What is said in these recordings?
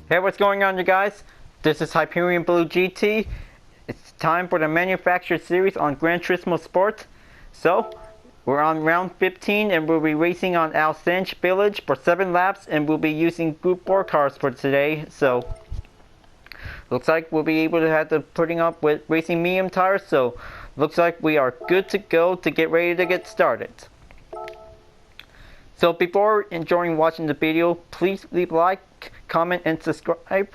Hey, what's going on, you guys? This is Hyperion-Blue-GT. It's time for the manufactured series on Gran Turismo Sport. So, we're on round 15 and we'll be racing on Alsace Village for 7 laps, and we'll be using Group 4 cars for today. So, looks like we'll be able to have the putting up with racing medium tires. So, looks like we are good to go to get ready to get started. So before enjoying watching the video, please leave a like, comment, and subscribe.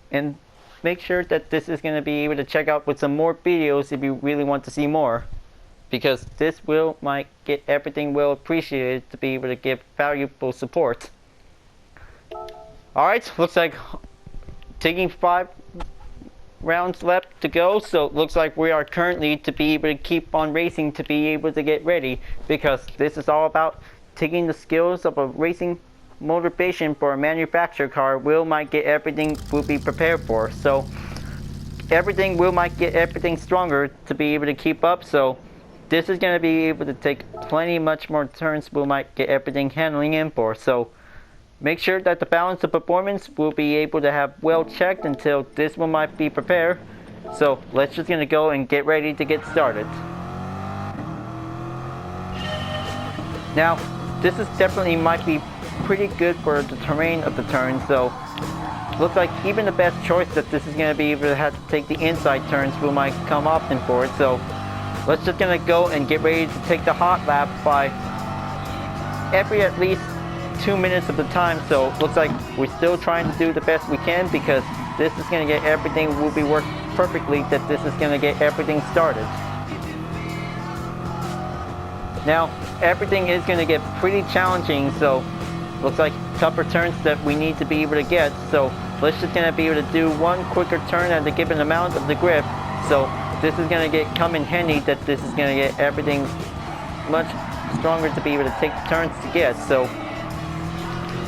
And make sure that this is going to be able to check out with some more videos if you really want to see more. Because this might get everything well appreciated to be able to give valuable support. Alright, looks like taking 5 rounds left to go, so it looks like we are currently to be able to keep on racing to be able to get ready, because this is all about taking the skills of a racing motivation for a manufactured car might get everything will be prepared for. So everything might get everything stronger to be able to keep up. So this is going to be able to take plenty much more turns might get everything handling in for. So make sure that the balance of performance will be able to have well checked until this might be prepared. So let's just gonna go and get ready to get started. Now this is definitely might be pretty good for the terrain of the turn. So looks like even the best choice that this is going to be able to have to take the inside turns might come often for it. So let's just gonna go and get ready to take the hot lap by every at least 2 minutes of the time. So looks like we're still trying to do the best we can, because this is going to get everything will be worked perfectly, that this is going to get everything started. Now everything is going to get pretty challenging, so looks like tougher turns that we need to be able to get. So let's just going to be able to do one quicker turn at a given amount of the grip. So this is going to get come in handy, that this is going to get everything much stronger to be able to take the turns to get. So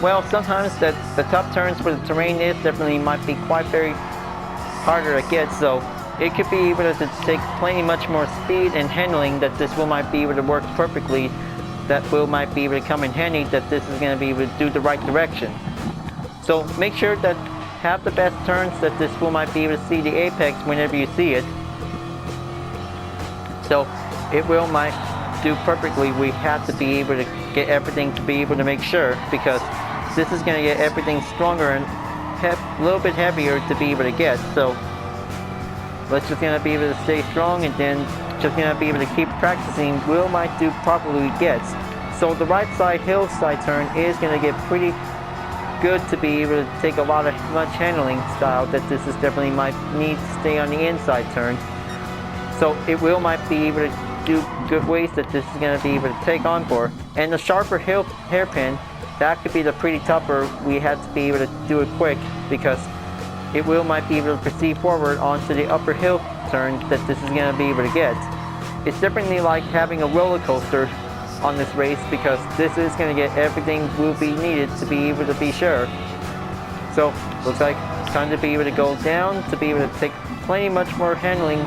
well, sometimes that the tough turns for the terrain is definitely might be quite very harder to get. So it could be able to take plenty much more speed and handling, that this might be able to work perfectly, that might be able to come in handy, that this is going to be able to do the right direction. So make sure that have the best turns, that this might be able to see the apex whenever you see it. So it might do perfectly. We have to be able to get everything to be able to make sure, because this is going to get everything stronger and a little bit heavier to be able to get. So let's just going to be able to stay strong, and then just going to be able to keep practicing might do properly gets. So the right side hillside turn is going to get pretty good to be able to take a lot of much handling style, that this is definitely might need to stay on the inside turn. So it might be able to do good ways that this is going to be able to take on for. And the sharper hairpin, that could be the pretty tougher. We have to be able to do it quick, because it might be able to proceed forward onto the upper hill turn that this is going to be able to get. It's definitely like having a roller coaster on this race, because this is going to get everything will be needed to be able to be sure. So looks like it's time to be able to go down, to be able to take plenty much more handling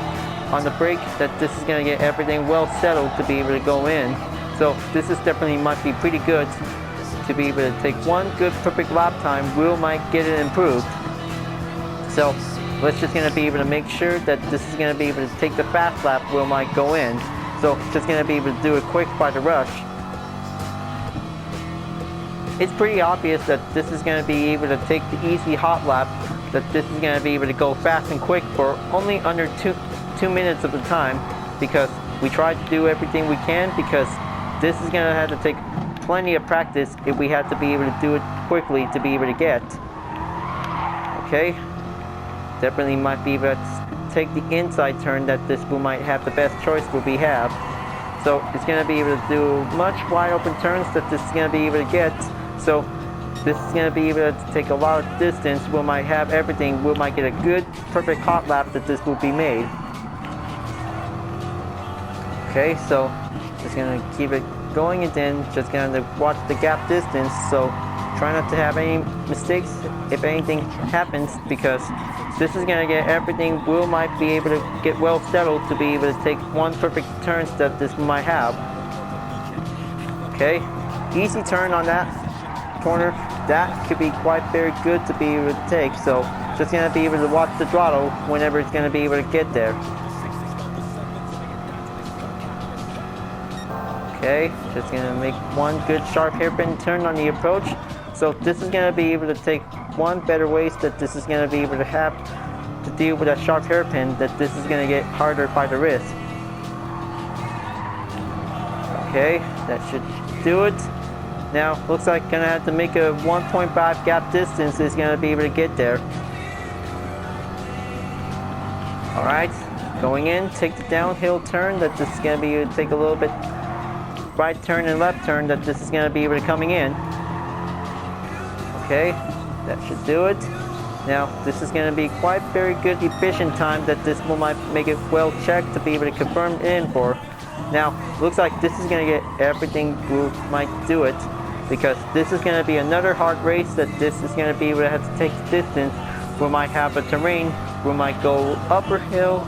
on the brake, that this is going to get everything well settled to be able to go in. So this is definitely might be pretty good to be able to take one good perfect lap time. Might get it improved. So let's just going to be able to make sure that this is going to be able to take the fast lap might go in. So just going to be able to do it quick by the rush. It's pretty obvious that this is going to be able to take the easy hot lap, that this is going to be able to go fast and quick for only under 2 minutes of the time, because we try to do everything we can, because this is going to have to take plenty of practice if we have to be able to do it quickly to be able to get. Okay, definitely might be able to take the inside turn, that this might have the best choice we have. So it's going to be able to do much wide open turns that this is going to be able to get. So this is going to be able to take a lot of distance. Might have everything. Might get a good perfect hot lap that this will be made. Okay, so just going to keep it going, and then just going to watch the gap distance. So try not to have any mistakes if anything happens, because this is going to get everything might be able to get well settled to be able to take one perfect turn that this might have. Okay, easy turn on that corner, that could be quite very good to be able to take. So just gonna be able to watch the throttle whenever it's gonna be able to get there. Okay, just gonna make one good sharp hairpin turn on the approach. So this is gonna be able to take one better ways that this is gonna be able to have to deal with that sharp hairpin, that this is gonna get harder by the wrist. Okay, that should do it. Now, looks like gonna have to make a 1.5 gap distance is gonna be able to get there. Alright, going in, take the downhill turn, that this is gonna be able to take a little bit right turn and left turn, that this is gonna be able to coming in. Okay, that should do it. Now, this is gonna be quite very good efficient time that this will might make it well checked to be able to confirm in for. Now, looks like this is gonna get everything we might do it, because this is gonna be another hard race that this is gonna be able to have to take the distance. We might have a terrain, we might go upper hill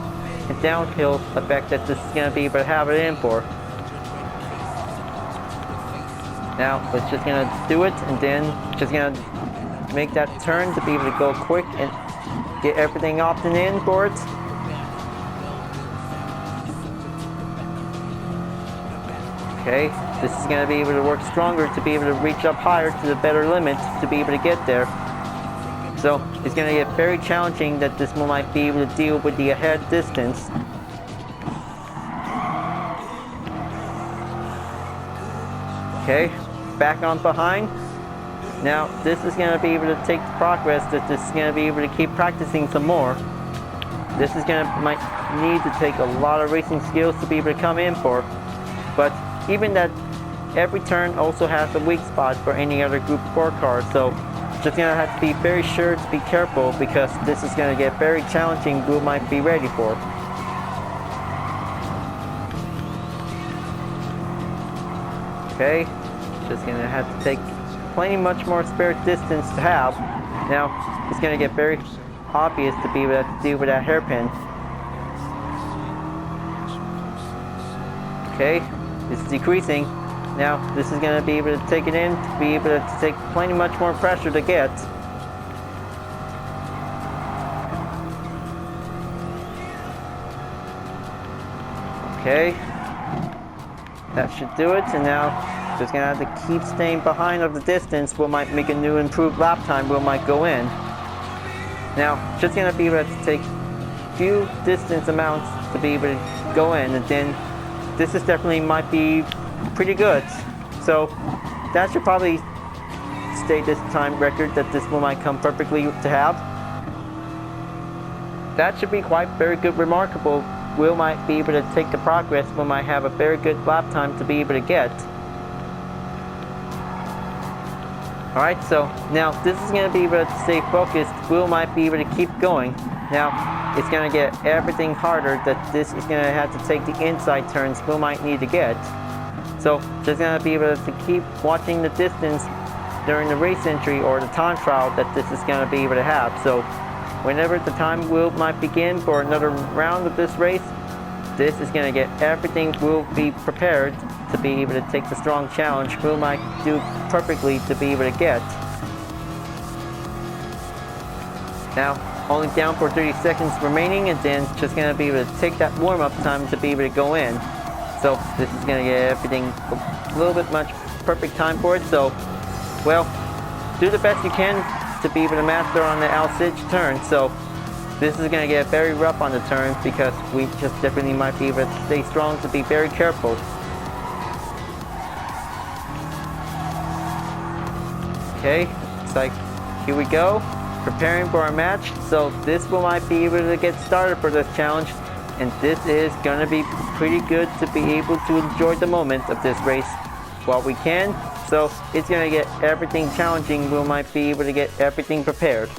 and downhill effect that this is gonna be able to have it in for. Now, it's just gonna do it and then just gonna make that turn to be able to go quick and get everything off and in for it. Okay, this is going to be able to work stronger to be able to reach up higher to the better limit to be able to get there. So it's going to get very challenging that this one might be able to deal with the ahead distance. Okay, back on behind. Now this is going to be able to take the progress that this is going to be able to keep practicing some more. This is going to might need to take a lot of racing skills to be able to come in for. But even that, every turn also has a weak spot for any other Group 4 car, so just gonna have to be very sure to be careful, because this is gonna get very challenging who might be ready for. Okay, just gonna have to take plenty much more spare distance to have. Now, it's gonna get very obvious to be able to deal with that hairpin. Okay, it's decreasing. Now this is going to be able to take it in, to be able to take plenty much more pressure to get. Okay, that should do it. And now just going to have to keep staying behind of the distance. We might make a new improved lap time. We might go in. Now just going to be able to take few distance amounts to be able to go in, and then this is definitely might be pretty good. So that should probably stay this time record that this one might come perfectly to have. That should be quite very good, remarkable. We might be able to take the progress. We might have a very good lap time to be able to get. Alright, so now this is going to be able to stay focused. We might be able to keep going. Now it's going to get everything harder that this is going to have to take the inside turns we might need to get. So just going to be able to keep watching the distance during the race entry or the time trial that this is going to be able to have. So whenever the time might begin for another round of this race, this is going to get everything will be prepared to be able to take the strong challenge we might do perfectly to be able to get. Now, only down for 30 seconds remaining, and then just going to be able to take that warm-up time to be able to go in. So this is going to get everything a little bit much perfect time for it. So, well, do the best you can to be able to master on the Alsace turn. So this is going to get very rough on the turns, because we just definitely might be able to stay strong to be very careful. Okay, it's like, here we go. Preparing for our match. So this one might be able to get started for this challenge, and this is going to be pretty good to be able to enjoy the moment of this race while we can. So it's going to get everything challenging. We might be able to get everything prepared.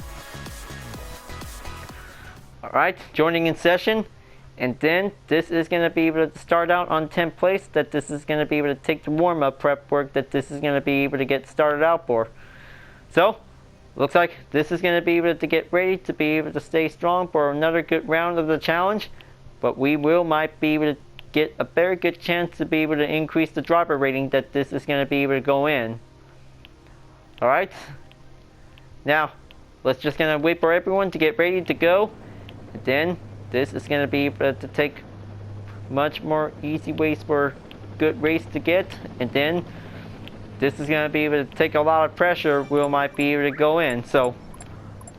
Alright, joining in session, and then this is going to be able to start out on 10th place, that this is going to be able to take the warm-up prep work that this is going to be able to get started out for. So looks like this is going to be able to get ready to be able to stay strong for another good round of the challenge, but we might be able to get a very good chance to be able to increase the driver rating that this is going to be able to go in. Alright, Now, let's just gonna wait for everyone to get ready to go. And then this is gonna be able to take much more easy ways for good race to get. And then this is gonna be able to take a lot of pressure. We might be able to go in. So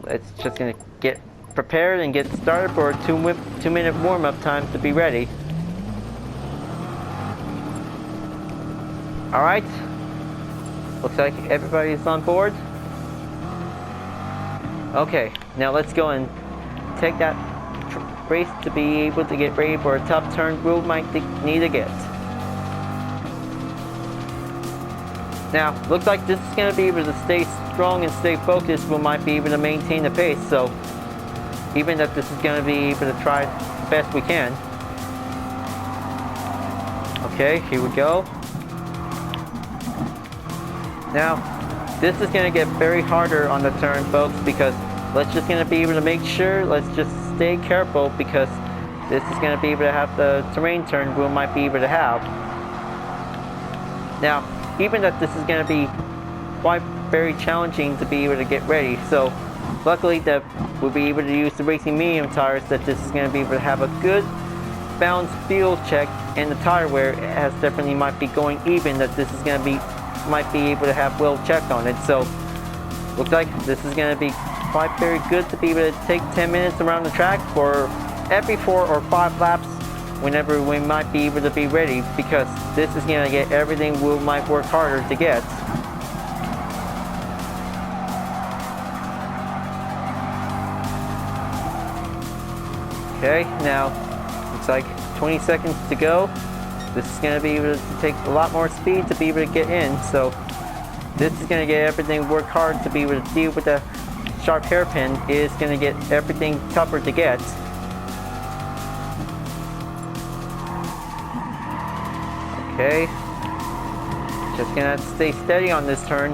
let's just gonna get prepared and get started for a 2-minute warm-up time to be ready. All right. Looks like everybody's on board. Okay, now let's go and take that race to be able to get ready for a tough turn we might need to get. Now, looks like this is going to be able to stay strong and stay focused. We might be able to maintain the pace, so even if this is going to be able to try the best we can. Okay, here we go. Now, this is going to get very harder on the turn, folks, because let's just going to be able to make sure, let's just stay careful, because this is going to be able to have the terrain turn we might be able to have. Now, even that this is going to be quite very challenging to be able to get ready, so luckily that we'll be able to use the racing medium tires, that this is going to be able to have a good balance feel check, and the tire wear has definitely might be going even, that this is going to be might be able to have well checked on it. So looks like this is going to be quite very good to be able to take 10 minutes around the track for every 4 or 5 laps whenever we might be able to be ready, because this is going to get everything we might work harder to get. Okay, now looks like 20 seconds to go. This is going to be able to take a lot more speed to be able to get in, so this is going to get everything work hard to be able to deal with the sharp hairpin. Is going to get everything tougher to get. Okay, just going to stay steady on this turn.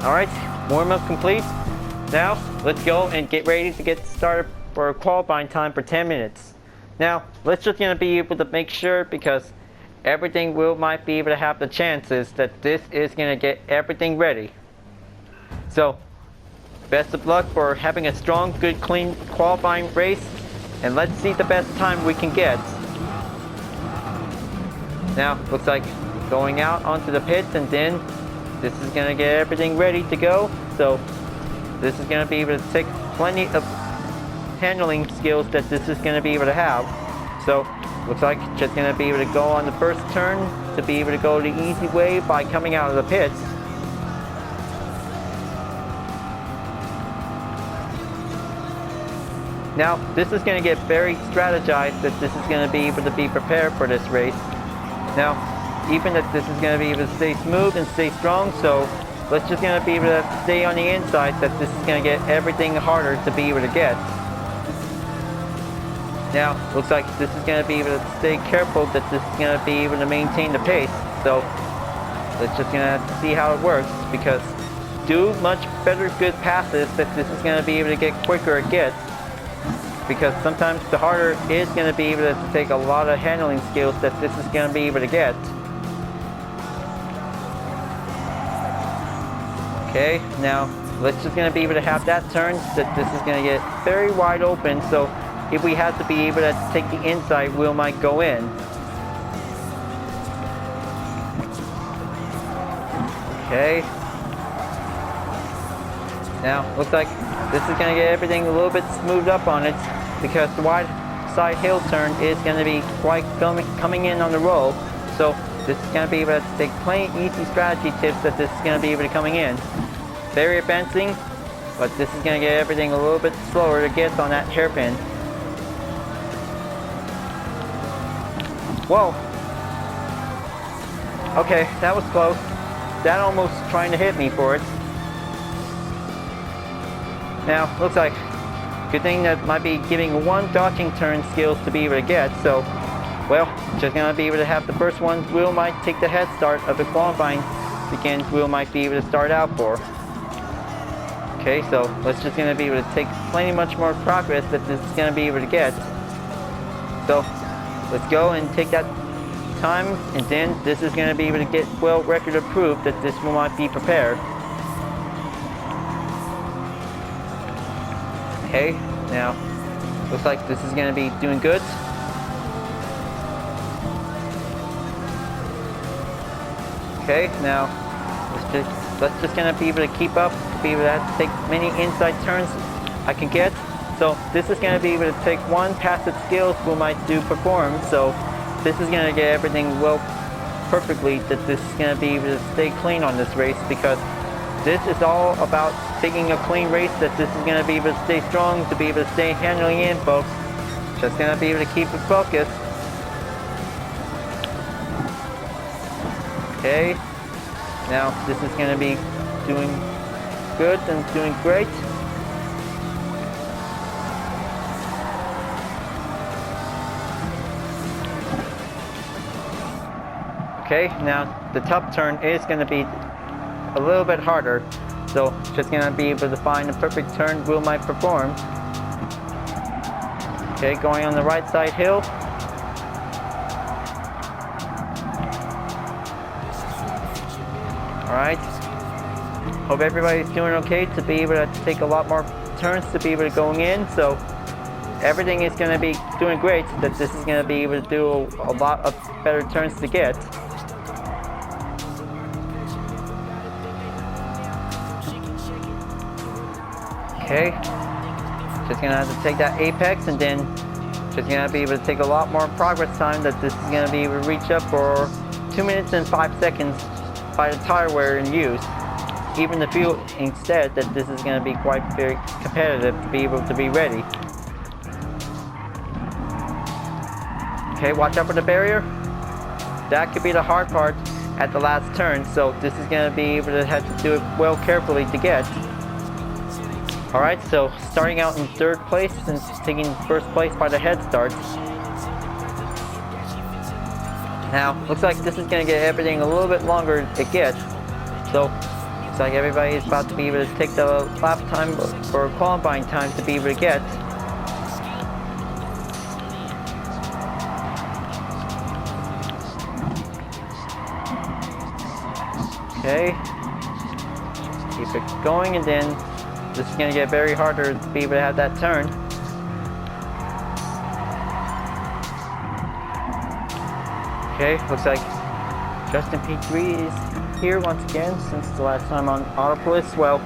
Alright, warm-up complete. Now, let's go and get ready to get started for a qualifying time for 10 minutes. Now, let's just gonna be able to make sure, because everything we might be able to have the chances that this is gonna get everything ready. So, best of luck for having a strong, good, clean qualifying race, and let's see the best time we can get. Now, looks like going out onto the pits, and then this is gonna get everything ready to go. So, this is gonna be able to take plenty of handling skills that this is going to be able to have. So looks like just going to be able to go on the first turn to be able to go the easy way by coming out of the pits. Now this is going to get very strategized, that this is going to be able to be prepared for this race. Now even that this is going to be able to stay smooth and stay strong, so let's just going to be able to stay on the inside, that this is going to get everything harder to be able to get. Now, looks like this is going to be able to stay careful, that this is going to be able to maintain the pace. So, let's just going to see how it works, because do much better good passes, that this is going to be able to get quicker it gets. Because sometimes the harder is going to be able to take a lot of handling skills that this is going to be able to get. Okay, now let's just going to be able to have that turn, that this is going to get very wide open, so if we have to be able to take the inside, we might go in. Okay. Now, looks like this is going to get everything a little bit smoothed up on it, because the wide side hill turn is going to be quite coming in on the roll. So this is going to be able to take plenty easy strategy tips, that this is going to be able to coming in. Very advancing, but this is going to get everything a little bit slower to get on that hairpin. Whoa. Okay, that was close. That almost trying to hit me for it. Now, looks like good thing that might be giving one dodging turn skills to be able to get. So, well, just gonna be able to have the first one. Will might take the head start of the qualifying weekend. Will might be able to start out for. Okay, so let's just gonna be able to take plenty much more progress that this is gonna be able to get. So, let's go and take that time, and then this is going to be able to get well record approved, that this will not be prepared. Okay, now looks like this is gonna be doing good. Okay, now let's just gonna be able to keep up, be able to have to take many inside turns I can get. So this is gonna be able to take one passive skills we might do perform. So this is gonna get everything well perfectly that this is gonna be able to stay clean on this race, because this is all about taking a clean race, that this is gonna be able to stay strong, to be able to stay handling in, folks. Just gonna be able to keep it focused. Okay, now this is going to be doing good and doing great. Okay, now the top turn is going to be a little bit harder, so just going to be able to find the perfect turn we might perform. Okay, going on the right side hill. Alright, hope everybody's doing okay to be able to take a lot more turns to be able to going in, so everything is going to be doing great, that this is going to be able to do a lot of better turns to get. Okay, just going to have to take that apex, and then just going to be able to take a lot more progress time, that this is going to be able to reach up for 2 minutes and 5 seconds by the tire wear in use. Even the fuel instead, that this is going to be quite very competitive to be able to be ready. Okay, watch out for the barrier. That could be the hard part at the last turn, so this is going to be able to have to do it well carefully to get. Alright, so starting out in 3rd place and taking 1st place by the head start. Now, looks like this is going to get everything a little bit longer to get. So, looks like everybody is about to be able to take the lap time or qualifying time to be able to get. Okay. Keep it going, and then this is going to get very harder to be able to have that turn. Okay, looks like Justin P3 is here once again since the last time on Autopolis. Well,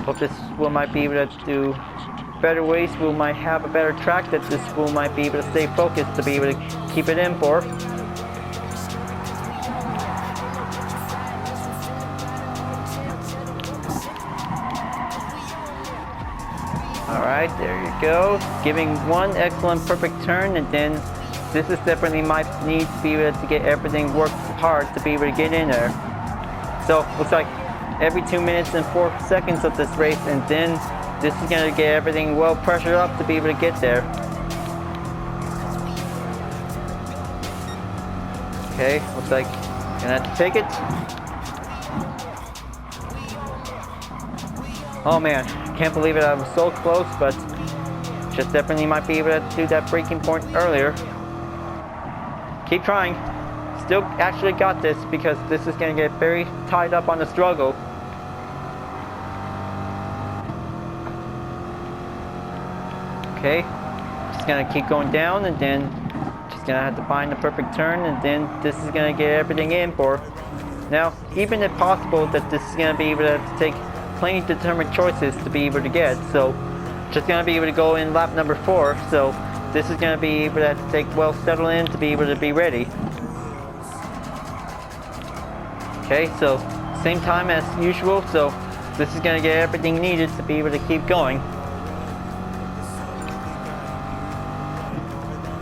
hope this will might be able to do better ways. We might have a better track, that this will might be able to stay focused to be able to keep it in for. Alright, there you go. Giving one excellent perfect turn, and then this is definitely my need to be able to get everything worked hard to be able to get in there. So, looks like every 2 minutes and 4 seconds of this race, and then this is going to get everything well pressured up to be able to get there. Okay, looks like I'm going to have to take it. Oh man, can't believe it, I was so close, but just definitely might be able to do that breaking point earlier. Keep trying. Still actually got this, because this is going to get very tied up on the struggle. Okay, just going to keep going down, and then just going to have to find the perfect turn, and then this is going to get everything in for. Now, even if possible, that this is going to be able to take plenty determined choices to be able to get, so just going to be able to go in lap number 4, so this is going to be able to have to take well settled in to be able to be ready. Okay, so same time as usual, so this is going to get everything needed to be able to keep going.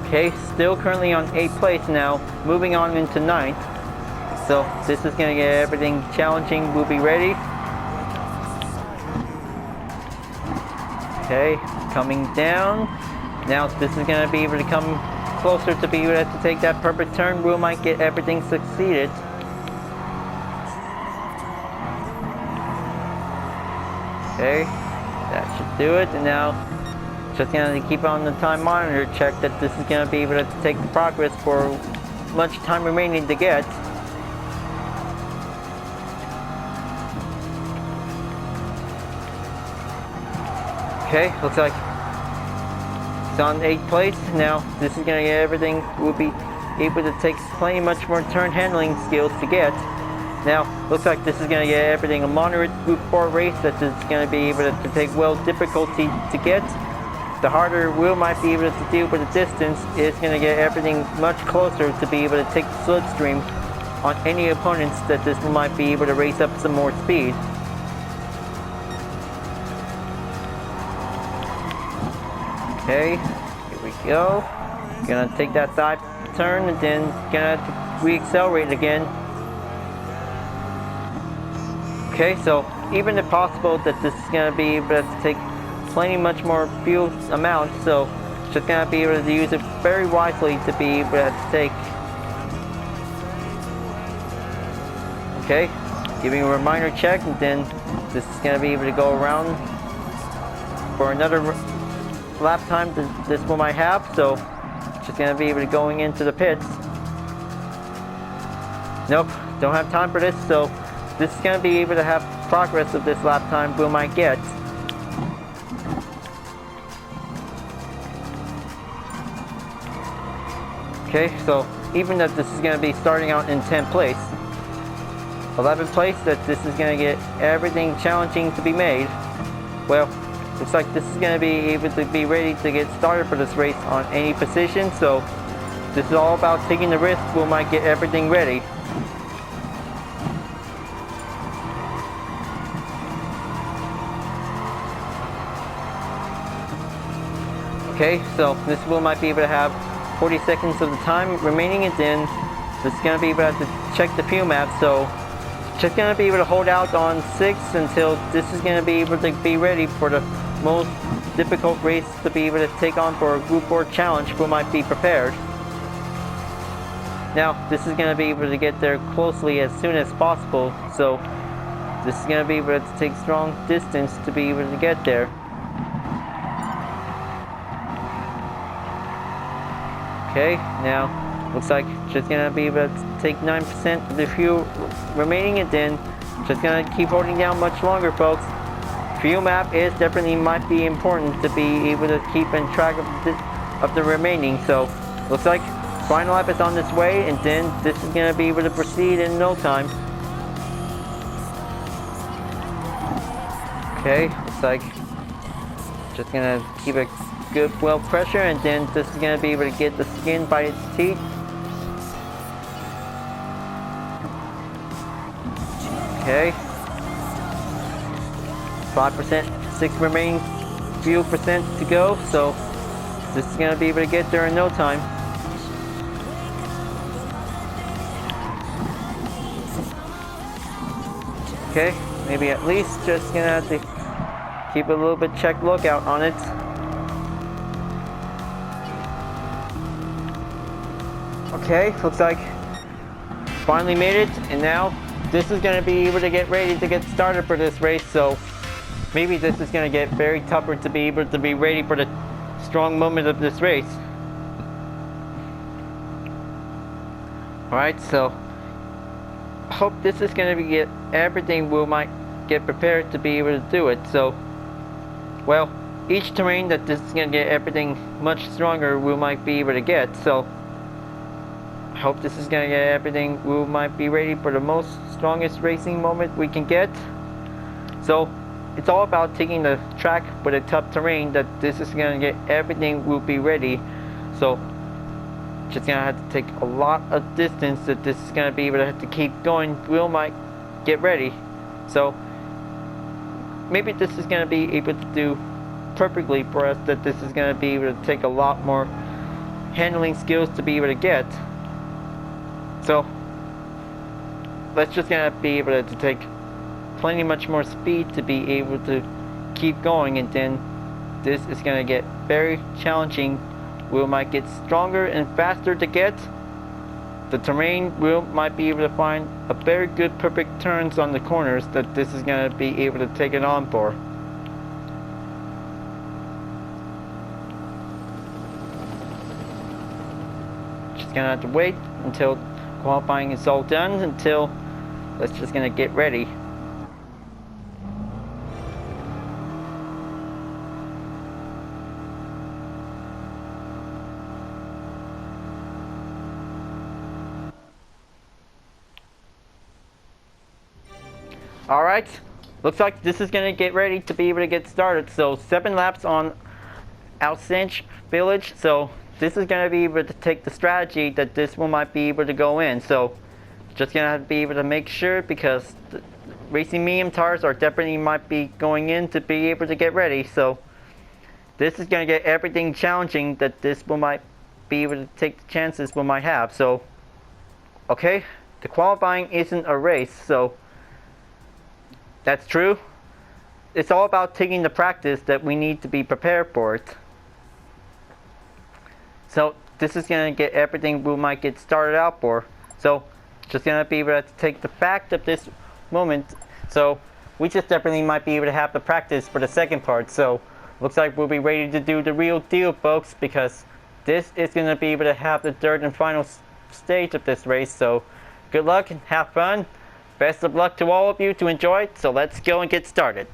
Okay, still currently on 8th place now, moving on into 9th. So this is going to get everything challenging. We'll be ready. Okay, coming down. Now this is going to be able to come closer to be able to take that perfect turn. We might get everything succeeded. Okay, that should do it. And now just going to keep on the time monitor, check that this is going to be able to take the progress for much time remaining to get. Okay, looks like it's on 8th place. Now this is gonna get everything. We'll be able to take plenty much more turn handling skills to get. Now looks like this is gonna get everything a moderate Group 4 race that is gonna be able to take well difficulty to get. The harder Will might be able to deal with the distance is gonna get everything much closer to be able to take the slipstream on any opponents that this might be able to race up some more speed. Okay, here we go. Gonna take that side turn and then gonna re-accelerate again. Okay, so even if possible that this is gonna be able to take plenty much more fuel amount, so just gonna be able to use it very wisely to be able to take. Okay, giving a reminder check, and then this is gonna be able to go around for another lap time that this one might have, so just gonna be able to going into the pits. Nope, don't have time for this, so this is gonna be able to have progress of this lap time we might get. Okay, so even that this is gonna be starting out in 10th place, 11th place, that this is gonna get everything challenging to be made. Well, looks like this is going to be able to be ready to get started for this race on any position, so this is all about taking the risk. We might get everything ready. Okay, so this wheel might be able to have 40 seconds of the time remaining, and then this is going to be able to check the fuel map, so just going to be able to hold out on 6 until this is going to be able to be ready for the most difficult race to be able to take on for a Group 4 challenge. We might be prepared. Now this is going to be able to get there closely as soon as possible, so this is going to be able to take strong distance to be able to get there. Okay, now looks like just going to be able to take 9% of the fuel remaining, and then just going to keep holding down much longer, folks. Fuel map is definitely might be important to be able to keep in track of the remaining. So looks like final lap is on this way, and then this is going to be able to proceed in no time. Okay, looks like just going to keep a good well pressure, and then this is going to be able to get the skin by its teeth. Okay. 5%, 6 remaining fuel percent to go, so this is going to be able to get there in no time. Okay, maybe at least just going to have to keep a little bit check lookout on it. Okay, looks like finally made it, and now this is going to be able to get ready to get started for this race, so maybe this is going to get very tougher to be able to be ready for the strong moment of this race. Alright, so I hope this is going to be get everything we might get prepared to be able to do it. So, well, each terrain that this is going to get everything much stronger we might be able to get. So, I hope this is going to get everything we might be ready for the most strongest racing moment we can get. So, it's all about taking the track with a tough terrain that this is going to get everything will be ready. So just going to have to take a lot of distance that this is going to be able to have to keep going. We might get ready. So maybe this is going to be able to do perfectly for us, that this is going to be able to take a lot more handling skills to be able to get. So let's just going to be able to take plenty much more speed to be able to keep going, and then this is going to get very challenging. We might get stronger and faster to get. The terrain we might be able to find a very good perfect turns on the corners that this is going to be able to take it on for. Just going to have to wait until qualifying is all done, until let's just going to get ready. Alright, looks like this is going to get ready to be able to get started. So 7 laps on Alsace Village. So this is going to be able to take the strategy that this one might be able to go in. So just going to have to be able to make sure, because the racing medium tires are definitely might be going in to be able to get ready. So this is going to get everything challenging that this one might be able to take the chances we might have. So okay, the qualifying isn't a race, so that's true. It's all about taking the practice that we need to be prepared for it. So this is going to get everything we might get started out for. So just going to be able to take the fact of this moment. So we just definitely might be able to have the practice for the second part. So looks like we'll be ready to do the real deal, folks, because this is going to be able to have the third and final stage of this race. So good luck and have fun. Best of luck to all of you to enjoy it. So let's go and get started.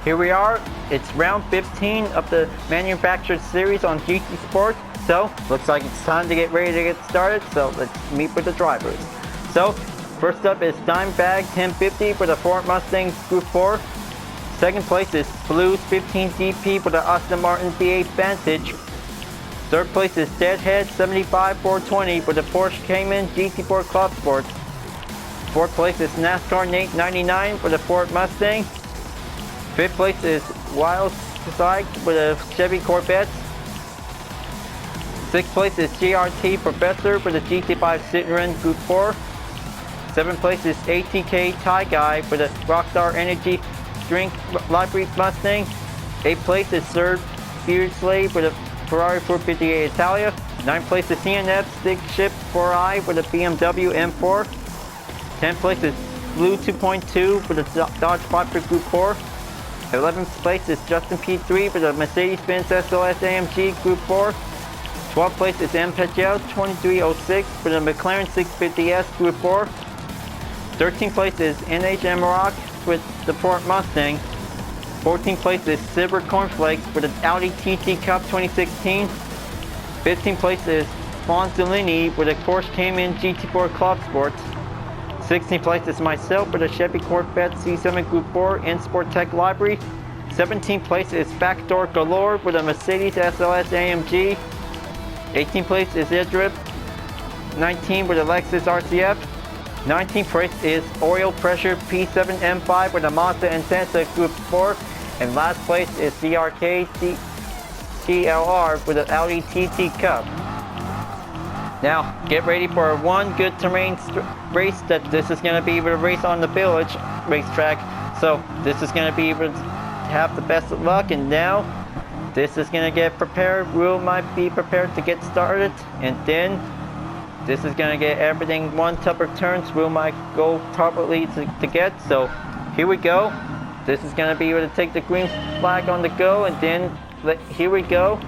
Here we are, it's round 15 of the manufactured series on GT Sport. So, looks like it's time to get ready to get started, so let's meet with the drivers. So, first up is Dimebag 1050 for the Ford Mustang Group 4. Second place is Blues 15 GP for the Aston Martin V8 Vantage. Third place is Deadhead 75 420 for the Porsche Cayman GT4 Club Sport. Fourth place is NASCAR Nate 99 for the Ford Mustang. Fifth place is Wild Side for the Chevy Corvette. Sixth place is GRT Professor for the GT5 Citroen Group 4. Seventh place is ATK Tie Guy for the Rockstar Energy Drink Library Mustang. Eighth place is Sir Beardsley for the Ferrari 458 Italia. Ninth place is CNF Stick Shift 4i for the BMW M4. 10th place is Blue 2.2 for the Dodge Viper Group 4. 11th place is Justin P3 for the Mercedes-Benz SLS AMG Group 4. 12th place is M. Pagel 2306 for the McLaren 650S Group 4. 13th place is NH Rock with the Ford Mustang. 14th place is Silver Cornflakes for the Audi TT Cup 2016. 15th place is Fawn Zellini for the Porsche Cayman GT4 Club Sport. 16th place is myself for the Chevy Corvette C7 Group 4 in Sport Tech Library. 17th place is Backdoor Galore for the Mercedes SLS AMG. 18th place is Idrip 19 for the Lexus RCF. 19th place is Oil Pressure P7 M5 for the Mazda Intensa Group 4. And last place is CRK TLR for the Audi TT Cup. Now, get ready for one good terrain race that this is going to be able to race on the Village racetrack. So, this is going to be able to have the best of luck, and now, this is going to get prepared. We might be prepared to get started, and then, this is going to get everything one tougher turns. We might go properly to get. So, here we go. This is going to be able to take the green flag on the go, and then, here we go.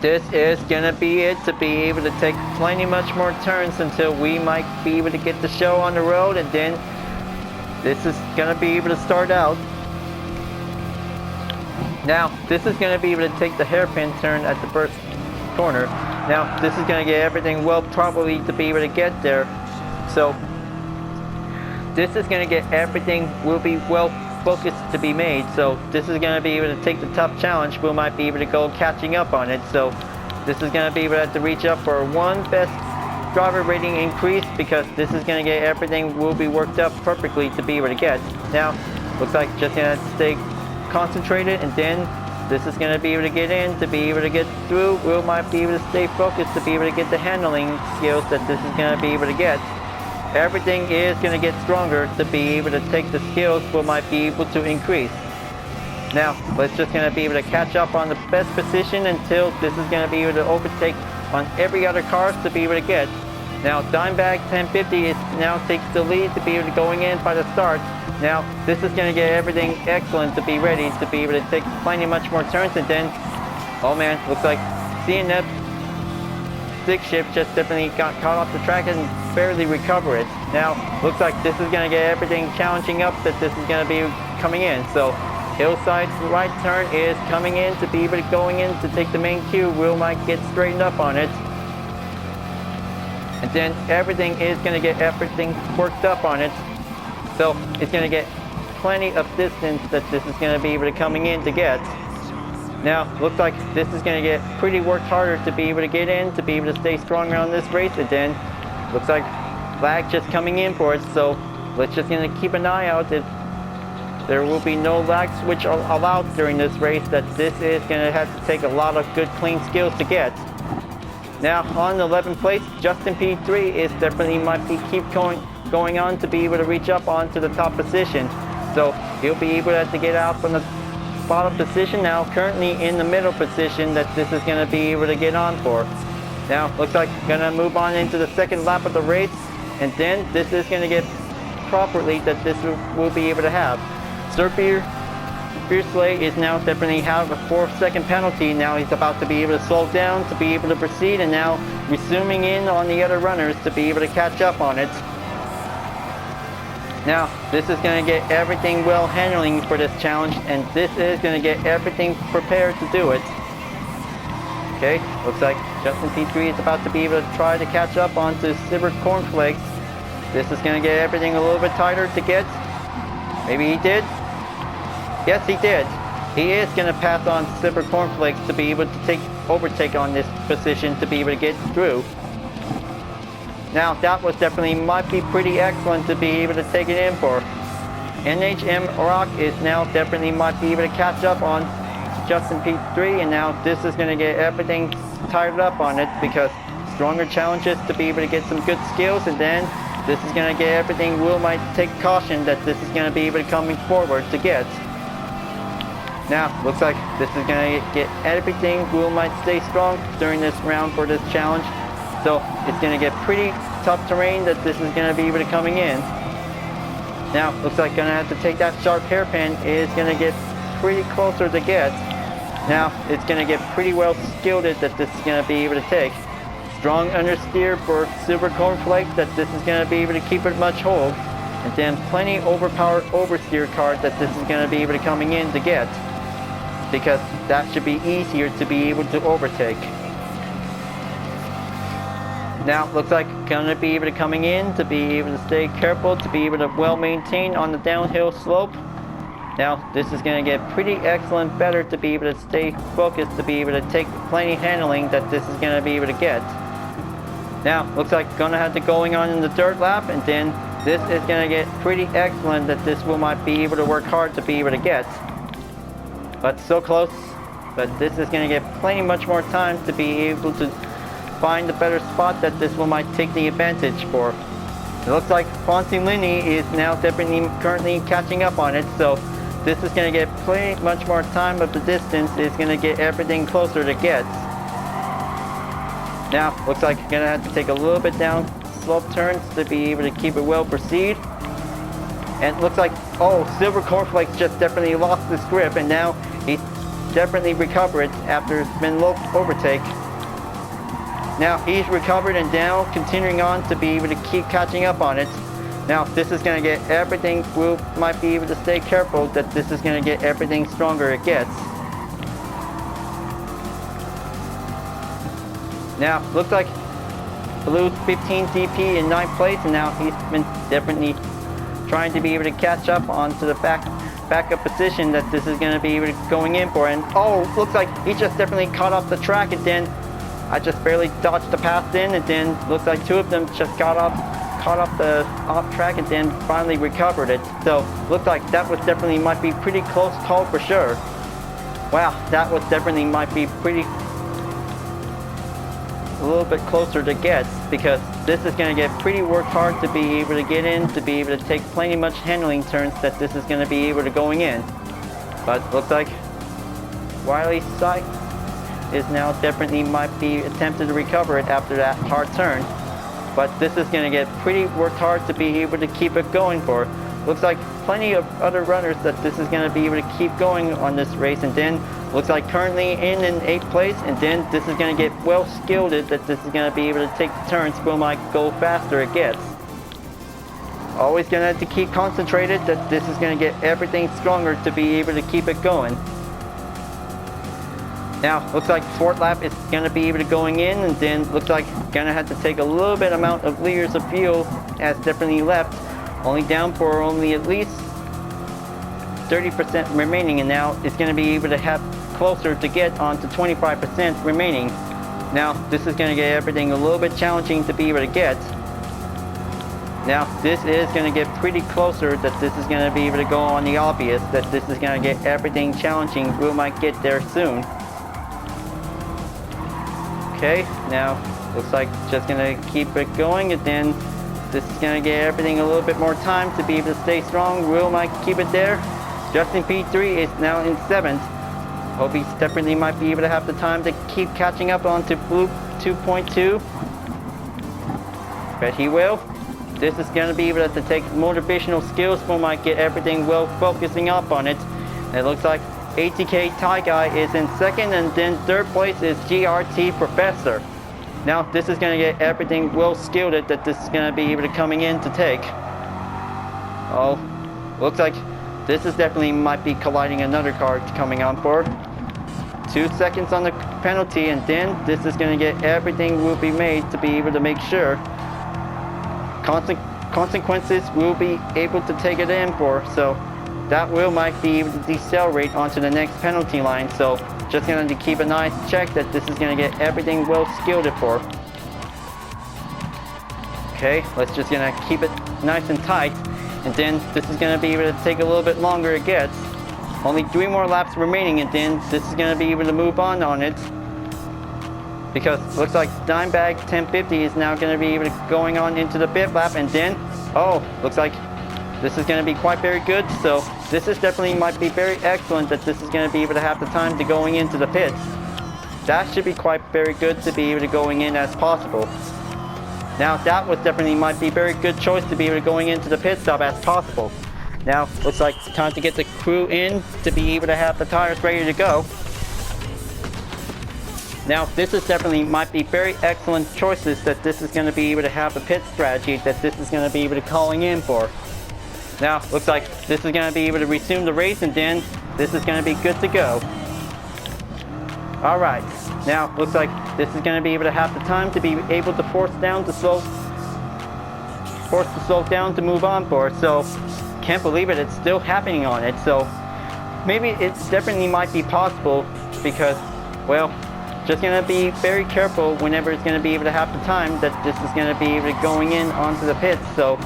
This is going to be it to be able to take plenty much more turns until we might be able to get the show on the road, and then this is going to be able to start out. Now, this is going to be able to take the hairpin turn at the first corner. Now, this is going to get everything well properly to be able to get there. So, this is going to get everything will be well focused to be made. So this is going to be able to take the tough challenge. We might be able to go catching up on it. So this is going to be able to have to reach up for one best driver rating increase, because this is going to get everything will be worked up perfectly to be able to get. Now, looks like just going to stay concentrated, and then this is going to be able to get in, to be able to get through. We might be able to stay focused to be able to get the handling skills that this is going to be able to get. everything is going to get stronger to be able to take the skills we might be able to increase. Now, let's just going to be able to catch up on the best position until this is going to be able to overtake on every other car to be able to get. Now, Dimebag 1050 is now takes the lead to be able to going in by the start. Now, this is going to get everything excellent to be ready to be able to take plenty much more turns, and then, oh man, looks like CNF 6 ship just definitely got caught off the track and barely recover it. Now, looks like this is going to get everything challenging up that this is going to be coming in. So, Hillside's right turn is coming in to be able to going in to take the main queue. Will might get straightened up on it. And then everything is going to get everything worked up on it. So it's going to get plenty of distance that this is going to be able to coming in to get. Now, looks like this is going to get pretty worked harder to be able to get in, to be able to stay stronger on this race. And then looks like lag just coming in for it. So let's just going to keep an eye out that there will be no lag switch allowed during this race, that this is going to have to take a lot of good clean skills to get. Now on the 11th place, Justin P3 is definitely might be keep going on to be able to reach up onto the top position. So he'll be able to have to get out from the bottom position, now currently in the middle position that this is going to be able to get on for. Now looks like going to move on into the second lap of the race, and then this is going to get properly that this will be able to have. Sir Beersley is now definitely have a 4-second penalty. Now he's about to be able to slow down to be able to proceed, and now resuming in on the other runners to be able to catch up on it. Now this is going to get everything well handling for this challenge, and this is going to get everything prepared to do it. Okay, looks like Justin P3 is about to be able to try to catch up onto Silver Cornflakes. This is going to get everything a little bit tighter to get. Maybe he did. Yes, he did. He is going to pass on Silver Cornflakes to be able to overtake on this position to be able to get through. Now that was definitely might be pretty excellent to be able to take it in for. NHM Rock is now definitely might be able to catch up on Justin P3, and now this is going to get everything tied up on it because stronger challenges to be able to get some good skills, and then this is going to get everything. Will might take caution that this is going to be able to coming forward to get. Now, looks like this is going to get everything. Will might stay strong during this round for this challenge. So it's going to get pretty tough terrain that this is going to be able to coming in. Now, looks like going to have to take that sharp hairpin. Is going to get pretty closer to get. Now, it's going to get pretty well skilled that this is going to be able to take. Strong understeer for Silver Cornflake that this is going to be able to keep it much hold. And then plenty overpowered oversteer card that this is going to be able to coming in to get. Because that should be easier to be able to overtake. Now looks like gonna be able to coming in to be able to stay careful, to be able to well maintain on the downhill slope. Now this is gonna get pretty excellent, better to be able to stay focused, to be able to take plenty handling that this is gonna be able to get. Now looks like gonna have to going on in the third lap, and then this is gonna get pretty excellent that this will might be able to work hard to be able to get. But so close, but this is going to get plenty much more time to be able to find a better spot that this will might take the advantage for. It looks like Fonzie Linney is now definitely currently catching up on it, so this is going to get plenty much more time of the distance, is going to get everything closer to get. Now looks like you're going to have to take a little bit down slope turns to be able to keep it well proceed. And it looks like, oh, Silver Cornflakes just definitely lost his grip, and now he definitely recovered after it's been low overtake. Now he's recovered and now continuing on to be able to keep catching up on it. Now this is going to get everything. We might be able to stay careful that this is going to get everything stronger it gets. Now looks like Blue 15 DP in 9th place, and now he's been definitely trying to be able to catch up onto the backup position that this is going to be able to going in for. And oh, looks like he just definitely caught off the track, and then I just barely dodged the pass in, and then looks like two of them just caught off the off track and then finally recovered it. So looks like that was definitely might be pretty close call for sure. Wow, that was definitely might be pretty. a little bit closer to gets, because this is going to get pretty worked hard to be able to get in, to be able to take plenty much handling turns that this is going to be able to going in. But looks like Wiley's side is now definitely might be attempted to recover it after that hard turn. But this is going to get pretty worked hard to be able to keep it going for. Looks like plenty of other runners that this is going to be able to keep going on this race, and then looks like currently in 8th place, and then this is going to get well skilled that this is going to be able to take the turns, will might go faster it gets. Always going to have to keep concentrated that this is going to get everything stronger to be able to keep it going. Now looks like 4th lap is going to be able to going in, and then looks like going to have to take a little bit amount of liters of fuel as definitely left, only down for only at least 30% remaining, and now it's going to be able to have closer to get on to 25% remaining. Now this is going to get everything a little bit challenging to be able to get. Now this is going to get pretty closer that this is going to be able to go on the obvious, that this is going to get everything challenging. We might get there soon. Okay, now looks like just going to keep it going, and then this is going to get everything a little bit more time to be able to stay strong. Will might keep it there. Justin P3 is now in 7th. Hope he definitely might be able to have the time to keep catching up onto Blue 2.2. Bet he will. This is going to be able to take motivational skills. We might get everything well focusing up on it. And it looks like ATK Thai Guy is in 2nd, and then 3rd place is GRT Professor. Now this is going to get everything well skilled that this is going to be able to coming in to take. Oh, looks like this is definitely might be colliding another car coming on for. 2 seconds on the penalty, and then this is going to get everything will be made to be able to make sure consequences will be able to take it in for. So that will might be able to decelerate onto the next penalty line. So just going to keep an eye check that this is going to get everything well skilled for. Okay, let's just going to keep it nice and tight, and then this is going to be able to take a little bit longer it gets. Only 3 more laps remaining, and then this is going to be able to move on it, because it looks like Dimebag 1050 is now going to be able to going on into the 5th lap, and then looks like this is going to be quite very good. So this is definitely might be very excellent that this is going to be able to have the time to going into the pits. That should be quite very good to be able to going in as possible. Now that was definitely might be very good choice to be able to going into the pit stop as possible. Now looks like it's time to get the crew in to be able to have the tires ready to go. Now this is definitely might be very excellent choices that this is going to be able to have the pit strategy that this is going to be able to calling in for. Now looks like this is going to be able to resume the race, and then this is going to be good to go. Alright, now looks like this is going to be able to have the time to be able to force the slow down to move on for. So can't believe it's still happening on it. So maybe it's definitely might be possible, because well, just going to be very careful whenever it's going to be able to have the time that this is going to be able to going in onto the pits. So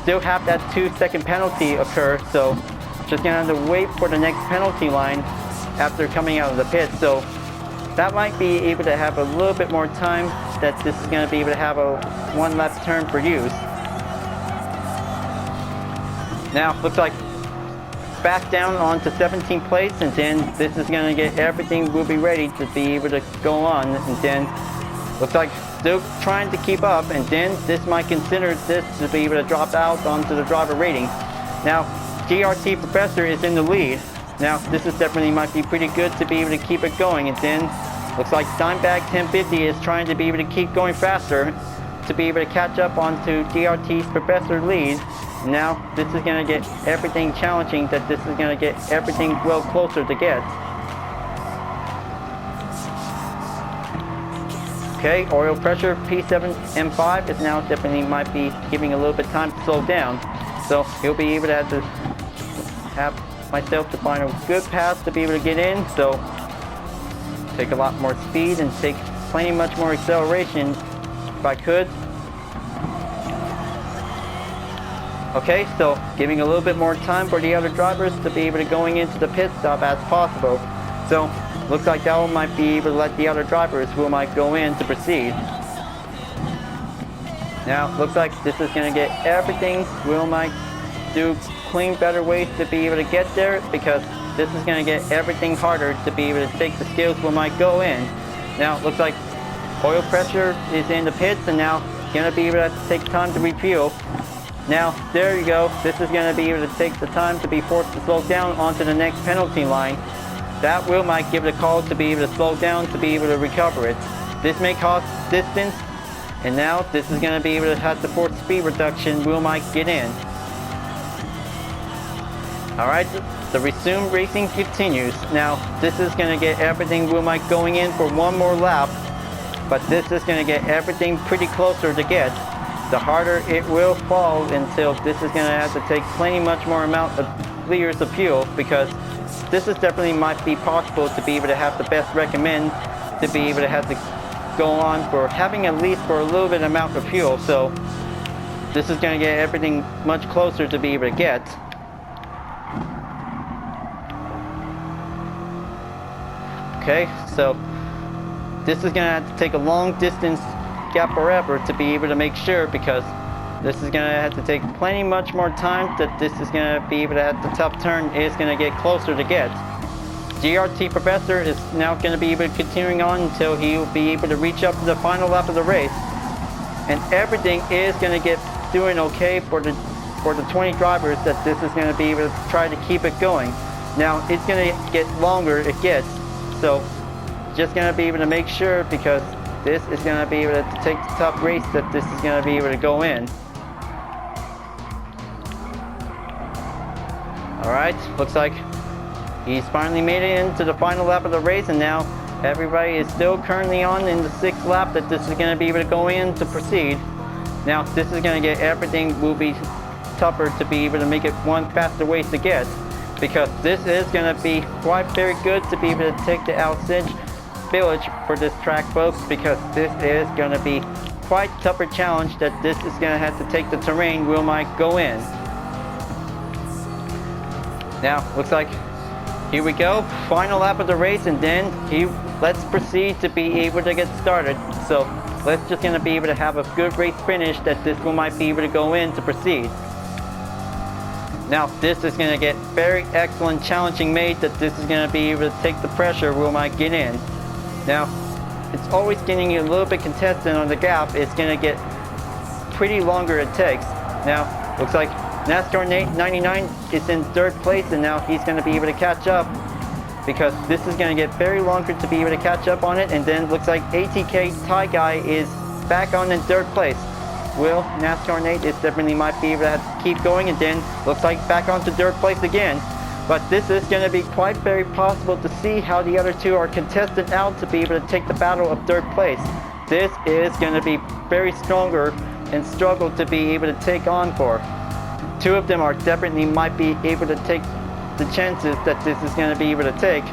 still have that 2-second penalty occur, so just going to have to wait for the next penalty line after coming out of the pit. So that might be able to have a little bit more time that this is going to be able to have a 1 lap turn for use. Now looks like back down onto 17th place, and then this is going to get everything will be ready to be able to go on, and then looks like still trying to keep up, and then this might consider this to be able to drop out onto the driver rating. Now GRT Professor is in the lead. Now this is definitely might be pretty good to be able to keep it going, and then looks like Dimebag 1050 is trying to be able to keep going faster to be able to catch up onto GRT's Professor lead. Now this is going to get everything challenging that this is going to get everything well closer to get. Okay, oil pressure P7M5 is now definitely might be giving a little bit time to slow down. So he'll be able to have myself to find a good path to be able to get in. So take a lot more speed and take plenty much more acceleration if I could. Okay, so giving a little bit more time for the other drivers to be able to going into the pit stop as possible. So looks like that one might be able to let the other drivers who might go in to proceed. Now, looks like this is going to get everything. Will might do clean better ways to be able to get there, because this is going to get everything harder to be able to take the skills Will might go in. Now, looks like oil pressure is in the pits, and now going to be able to take time to refuel. Now, there you go. This is going to be able to take the time to be forced to slow down onto the next penalty line. That Will might give it a call to be able to slow down to be able to recover it. This may cost distance, and now this is going to be able to have the force speed reduction Will might get in. Alright, the resume racing continues. Now, this is going to get everything Will might going in for one more lap, but this is going to get everything pretty closer to get. The harder it will fall until this is going to have to take plenty much more amount of liters of fuel, because this is definitely might be possible to be able to have the best recommend to be able to have to go on for having at least for a little bit amount of fuel. So this is going to get everything much closer to be able to get. Okay, so this is going to have to take a long distance gap forever to be able to make sure, because this is going to have to take plenty much more time that this is going to be able to have the tough turn is going to get closer to get. GRT Professor is now going to be able to continuing on until he will be able to reach up to the final lap of the race, and everything is going to get doing okay for the 20 drivers that this is going to be able to try to keep it going. Now it's going to get longer it gets, so just going to be able to make sure, because this is going to be able to take the tough race that this is going to be able to go in. Alright, looks like he's finally made it into the final lap of the race, and now everybody is still currently on in the 6th lap that this is going to be able to go in to proceed. Now this is going to get everything will be tougher to be able to make it one faster way to get, because this is going to be quite very good to be able to take the Alsace village for this track, folks, because this is going to be quite tougher challenge that this is going to have to take the terrain Will might go in. Now looks like here we go, final lap of the race, and then let's proceed to be able to get started. So let's just going to be able to have a good race finish that this Will might be able to go in to proceed. Now this is going to get very excellent challenging made that this is going to be able to take the pressure Will might get in. Now it's always getting a little bit contested on the gap. It's going to get pretty longer it takes. Now looks like NASCAR Nate 99 is in 3rd place, and now he's going to be able to catch up, because this is going to get very longer to be able to catch up on it. And then looks like ATK Ty Guy is back on in 3rd place. Will NASCAR Nate is definitely might be able to have to keep going, and then looks like back on to 3rd place again. But this is going to be quite very possible to see how the other two are contested out to be able to take the battle of 3rd place. This is going to be very stronger and struggle to be able to take on for. Two of them are definitely might be able to take the chances that this is going to be able to take.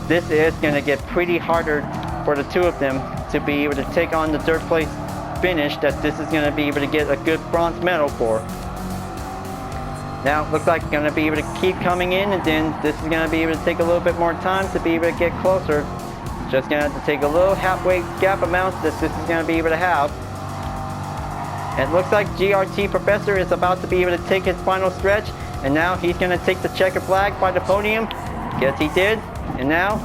This is going to get pretty harder for the two of them to be able to take on the 3rd place finish that this is going to be able to get a good bronze medal for. Now looks like going to be able to keep coming in, and then this is going to be able to take a little bit more time to be able to get closer. Just going to have to take a little halfway gap amount that this is going to be able to have. And it looks like GRT Professor is about to be able to take his final stretch, and now he's going to take the checker flag by the podium. Yes, he did, and now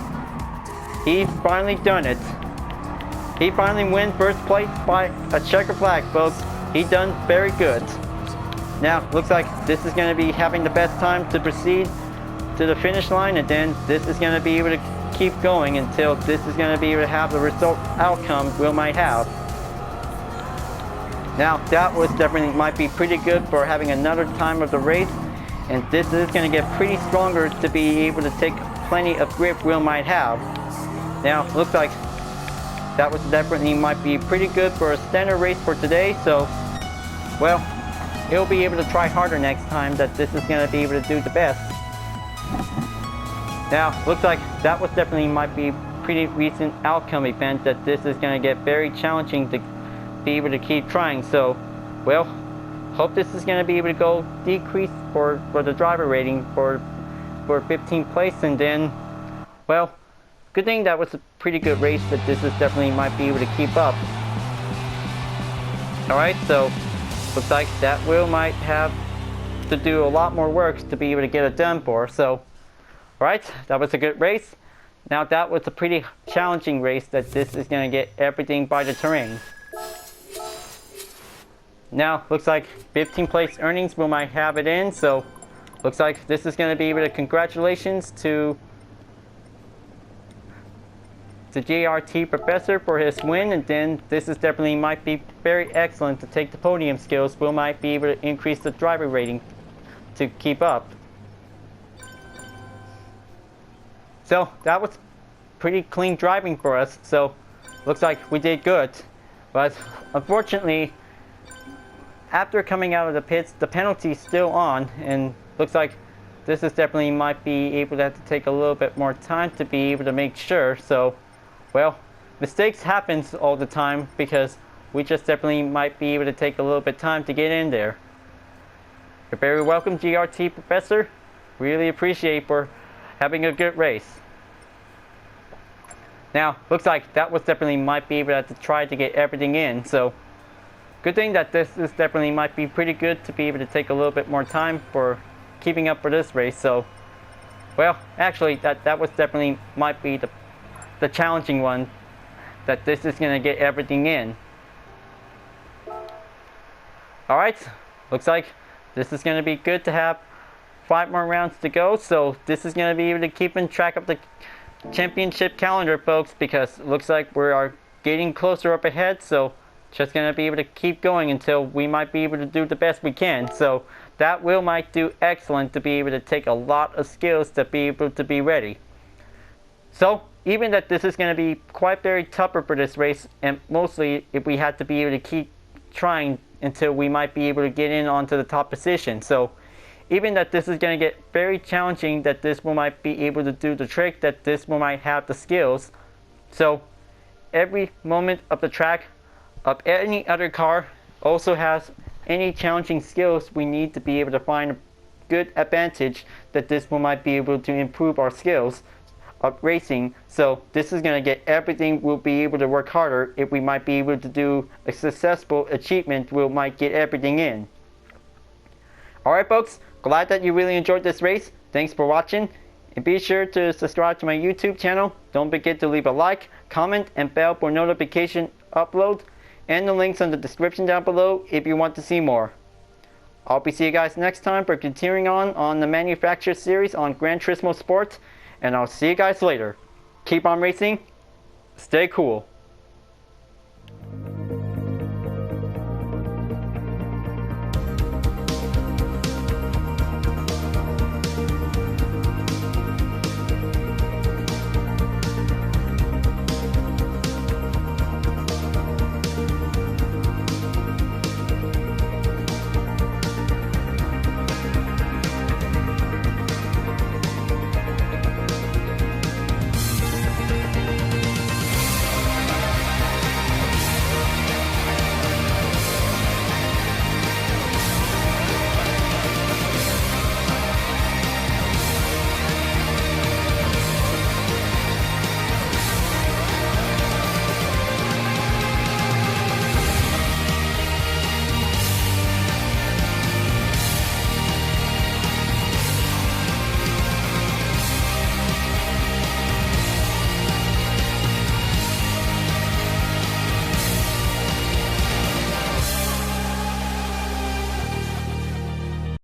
he's finally done it. He finally wins 1st place by a checker flag, folks. He done very good. Now looks like this is going to be having the best time to proceed to the finish line, and then this is going to be able to keep going until this is going to be able to have the result outcome Will might have. Now that was definitely might be pretty good for having another time of the race, and this is going to get pretty stronger to be able to take plenty of grip Will might have. Now looks like that was definitely might be pretty good for a standard race for today, so well, he'll be able to try harder next time that this is going to be able to do the best. Now looks like that was definitely might be pretty recent outcome event that this is going to get very challenging to be able to keep trying. So well, hope this is going to be able to go decrease for the driver rating for 15th place, and then well, good thing that was a pretty good race that this is definitely might be able to keep up. Alright, so looks like that wheel might have to do a lot more work to be able to get it done for. So, alright, that was a good race. Now that was a pretty challenging race that this is going to get everything by the terrain. Now, looks like 15th place earnings we might have it in, so looks like this is going to be able to congratulations to the JRT Professor for his win, and then this is definitely might be very excellent to take the podium skills. We might be able to increase the driver rating to keep up. So that was pretty clean driving for us, so looks like we did good. But unfortunately, after coming out of the pits, the penalty's still on, and looks like this is definitely might be able to have to take a little bit more time to be able to make sure. So, well, mistakes happens all the time because we just definitely might be able to take a little bit time to get in there. You're very welcome, GRT Professor. Really appreciate for having a good race. Now, looks like that was definitely might be able to have to try to get everything in. So, good thing that this is definitely might be pretty good to be able to take a little bit more time for keeping up for this race. So, well, actually, that was definitely might be the challenging one, that this is going to get everything in. Alright, looks like this is going to be good to have 5 more rounds to go. So this is going to be able to keep in track of the championship calendar, folks, because it looks like we are getting closer up ahead. So just going to be able to keep going until we might be able to do the best we can. So that wheel might do excellent to be able to take a lot of skills to be able to be ready. So even that this is going to be quite very tougher for this race, and mostly if we had to be able to keep trying until we might be able to get in onto the top position. So even that this is going to get very challenging, that this one might be able to do the trick, that this one might have the skills. So every moment of the track of any other car also has any challenging skills we need to be able to find a good advantage, that this one might be able to improve our skills of racing. So this is going to get everything. We'll be able to work harder. If we might be able to do a successful achievement, we might get everything in. Alright folks, glad that you really enjoyed this race. Thanks for watching, and be sure to subscribe to my YouTube channel. Don't forget to leave a like, comment, and bell for notification upload, and the links in the description down below if you want to see more. I'll be seeing you guys next time for continuing on the manufacturer series on Gran Turismo Sport, and I'll see you guys later. Keep on racing, stay cool.